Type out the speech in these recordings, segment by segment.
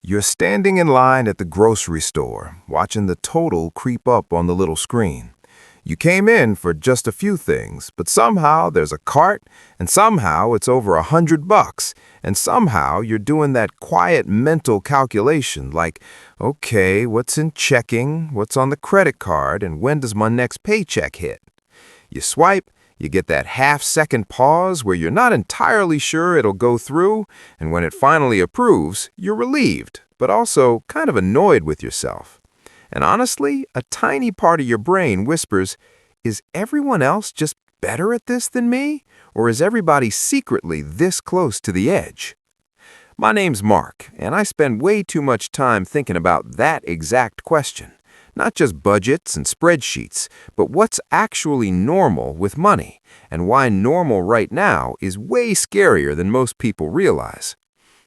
You're standing in line at the grocery store, watching the total creep up on the little screen. You came in for just a few things, but somehow there's a cart, and somehow it's over $100, and somehow you're doing that quiet mental calculation like, okay, what's in checking, what's on the credit card, and when does my next paycheck hit? You swipe, you get that half-second pause where you're not entirely sure it'll go through, and when it finally approves, you're relieved, but also kind of annoyed with yourself. And honestly, a tiny part of your brain whispers, is everyone else just better at this than me? Or is everybody secretly this close to the edge? My name's Mark, and I spend way too much time thinking about that exact question. Not just budgets and spreadsheets, but what's actually normal with money, and why normal right now is way scarier than most people realize.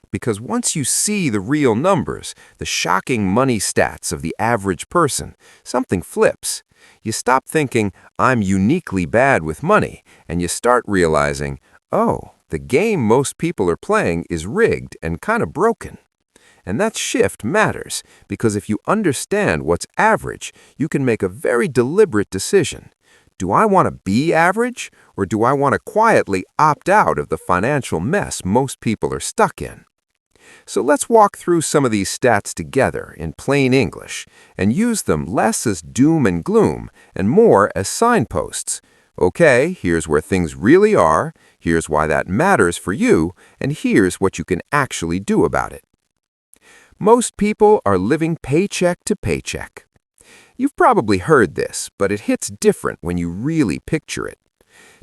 Because once you see the real numbers, the shocking money stats of the average person, something flips. You stop thinking, I'm uniquely bad with money, and you start realizing, oh, the game most people are playing is rigged and kind of broken. And that shift matters, because if you understand what's average, you can make a very deliberate decision. Do I want to be average, or do I want to quietly opt out of the financial mess most people are stuck in? So let's walk through some of these stats together in plain English and use them less as doom and gloom and more as signposts. Okay, here's where things really are, here's why that matters for you, and here's what you can actually do about it. Most people are living paycheck to paycheck. You've probably heard this, but it hits different when you really picture it.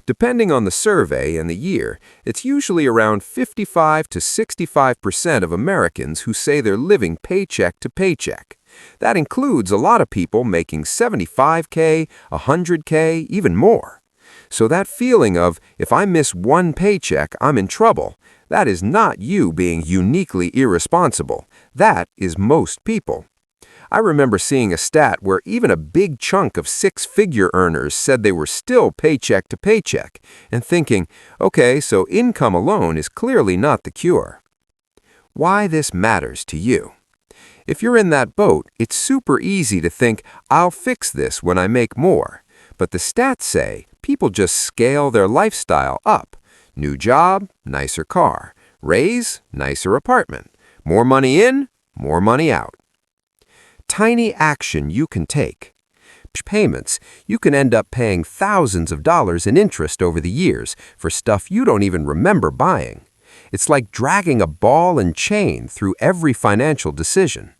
Depending on the survey and the year, it's usually around 55 to 65% of Americans who say they're living paycheck to paycheck. That includes a lot of people making $75K, $100K, even more. So that feeling of, if I miss one paycheck, I'm in trouble, that is not you being uniquely irresponsible. That is most people. I remember seeing a stat where even a big chunk of six-figure earners said they were still paycheck to paycheck, and thinking, okay, so income alone is clearly not the cure. Why this matters to you. If you're in that boat, it's super easy to think, I'll fix this when I make more. But the stats say people just scale their lifestyle up. New job, nicer car. Raise, nicer apartment. More money in, more money out. Tiny action you can take. Payments, you can end up paying thousands of dollars in interest over the years for stuff you don't even remember buying. It's like dragging a ball and chain through every financial decision.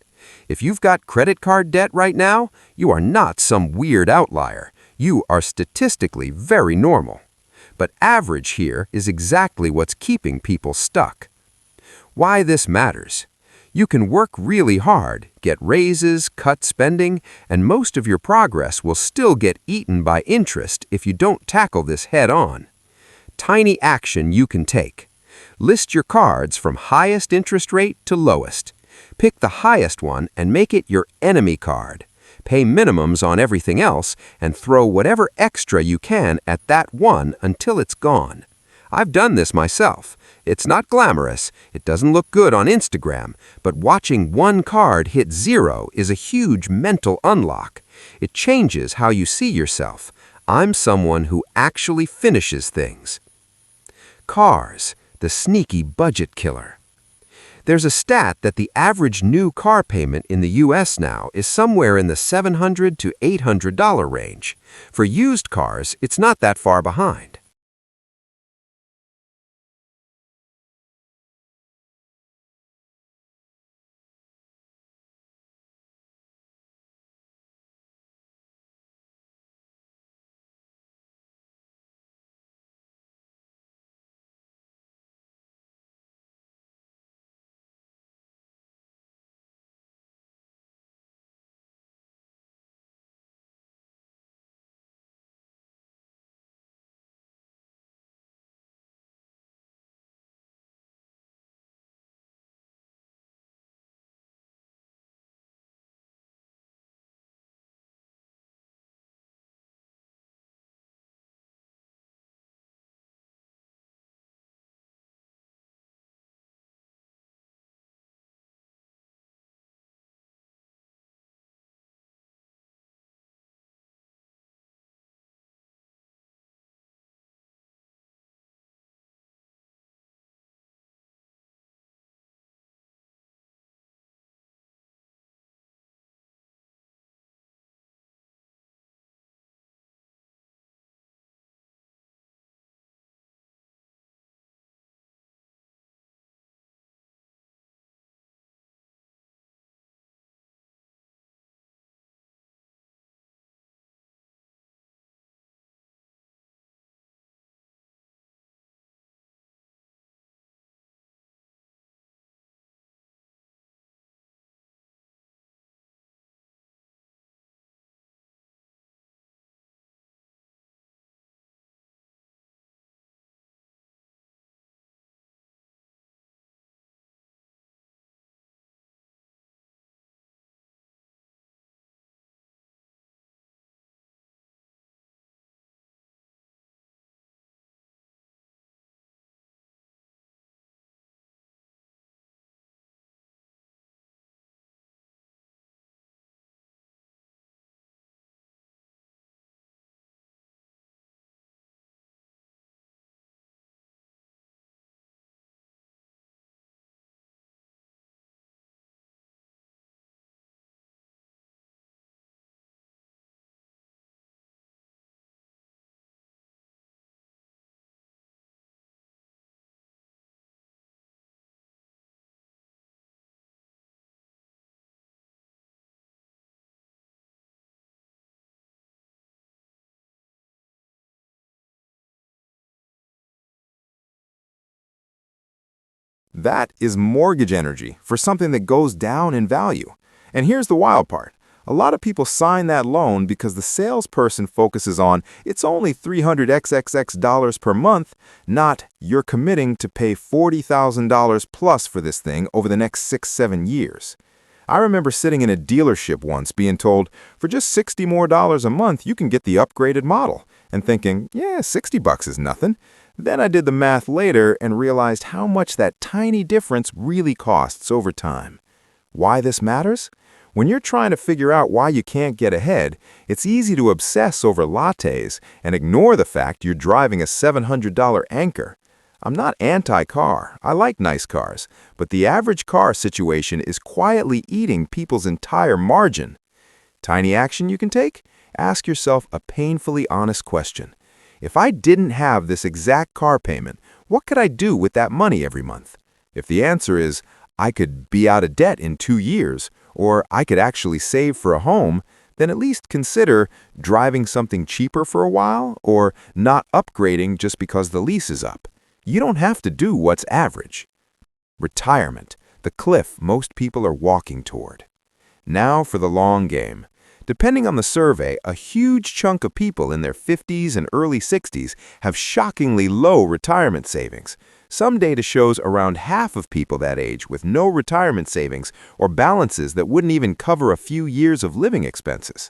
If you've got credit card debt right now, you are not some weird outlier. You are statistically very normal. But average here is exactly what's keeping people stuck. Why this matters. You can work really hard, get raises, cut spending, and most of your progress will still get eaten by interest if you don't tackle this head on. Tiny action you can take. List your cards from highest interest rate to lowest. Pick the highest one and make it your enemy card. Pay minimums on everything else and throw whatever extra you can at that one until it's gone. I've done this myself. It's not glamorous, it doesn't look good on Instagram, but watching one card hit zero is a huge mental unlock. It changes how you see yourself. I'm someone who actually finishes things. Cars, the sneaky budget killer. There's a stat that the average new car payment in the US now is somewhere in the $700 to $800 range. For used cars, it's not that far behind. That is mortgage energy for something that goes down in value. And here's the wild part. A lot of people sign that loan because the salesperson focuses on it's only $300 per month, not you're committing to pay $40,000 plus for this thing over the next 6-7 years. I remember sitting in a dealership once being told, for just $60 more a month, you can get the upgraded model, and thinking, yeah, $60 is nothing. Then I did the math later and realized how much that tiny difference really costs over time. Why this matters? When you're trying to figure out why you can't get ahead, it's easy to obsess over lattes and ignore the fact you're driving a $700 Anchor. I'm not anti-car, I like nice cars, but the average car situation is quietly eating people's entire margin. Tiny action you can take? Ask yourself a painfully honest question. If I didn't have this exact car payment, what could I do with that money every month? If the answer is, I could be out of debt in 2 years, or I could actually save for a home, then at least consider driving something cheaper for a while or not upgrading just because the lease is up. You don't have to do what's average. Retirement, the cliff most people are walking toward. Now for the long game. Depending on the survey, a huge chunk of people in their 50s and early 60s have shockingly low retirement savings. Some data shows around half of people that age with no retirement savings or balances that wouldn't even cover a few years of living expenses.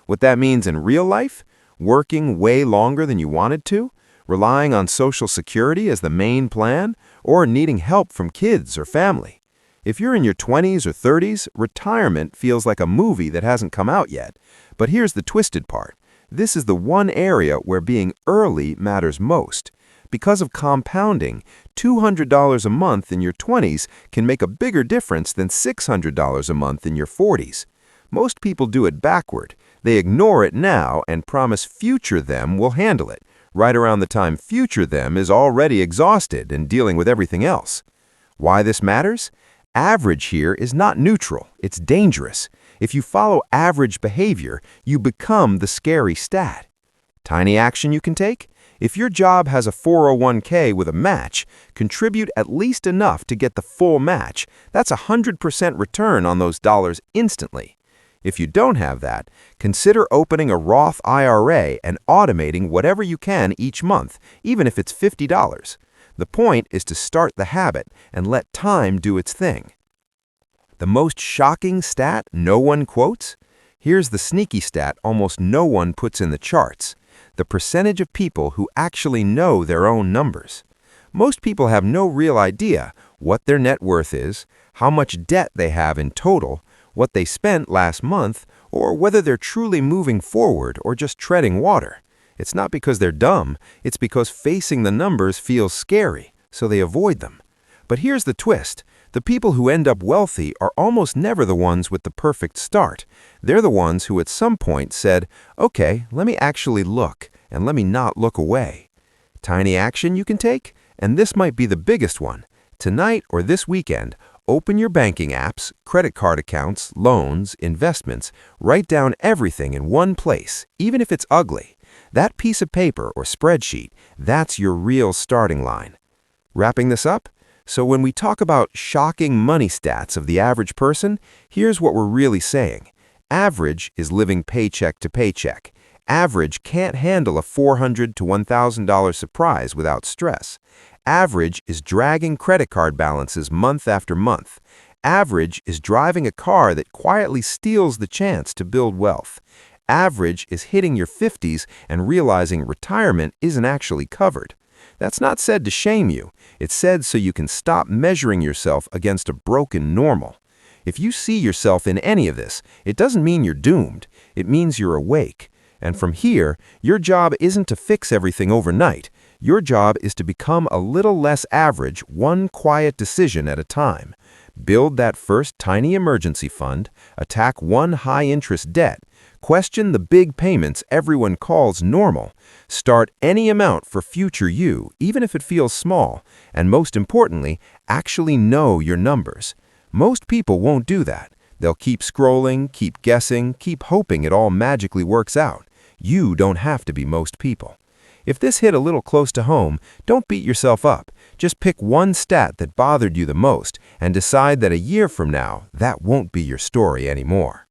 What that means in real life? Working way longer than you wanted to? Relying on Social Security as the main plan? Or needing help from kids or family? If you're in your 20s or 30s, retirement feels like a movie that hasn't come out yet. But here's the twisted part. This is the one area where being early matters most. Because of compounding, $200 a month in your 20s can make a bigger difference than $600 a month in your 40s. Most people do it backward. They ignore it now and promise future them will handle it, right around the time future them is already exhausted and dealing with everything else. Why this matters? Average here is not neutral, it's dangerous. If you follow average behavior, you become the scary stat. Tiny action you can take? If your job has a 401k with a match, contribute at least enough to get the full match. That's a 100% return on those dollars instantly. If you don't have that, consider opening a Roth IRA and automating whatever you can each month, even if it's $50. The point is to start the habit and let time do its thing. The most shocking stat no one quotes? Here's the sneaky stat almost no one puts in the charts. The percentage of people who actually know their own numbers. Most people have no real idea what their net worth is, how much debt they have in total, what they spent last month, or whether they're truly moving forward or just treading water. It's not because they're dumb, it's because facing the numbers feels scary, so they avoid them. But here's the twist. The people who end up wealthy are almost never the ones with the perfect start. They're the ones who at some point said, okay, let me actually look, and let me not look away. Tiny action you can take? And this might be the biggest one. Tonight or this weekend, open your banking apps, credit card accounts, loans, investments, write down everything in one place, even if it's ugly. That piece of paper or spreadsheet, that's your real starting line. Wrapping this up? So when we talk about shocking money stats of the average person, here's what we're really saying. Average is living paycheck to paycheck. Average can't handle a $400 to $1,000 surprise without stress. Average is dragging credit card balances month after month. Average is driving a car that quietly steals the chance to build wealth. Average is hitting your 50s and realizing retirement isn't actually covered. That's not said to shame you. It's said so you can stop measuring yourself against a broken normal. If you see yourself in any of this, it doesn't mean you're doomed. It means you're awake. And from here, your job isn't to fix everything overnight. Your job is to become a little less average, one quiet decision at a time. Build that first tiny emergency fund, attack one high-interest debt, question the big payments everyone calls normal, start any amount for future you, even if it feels small, and most importantly, actually know your numbers. Most people won't do that. They'll keep scrolling, keep guessing, keep hoping it all magically works out. You don't have to be most people. If this hit a little close to home, don't beat yourself up. Just pick one stat that bothered you the most and decide that a year from now, that won't be your story anymore.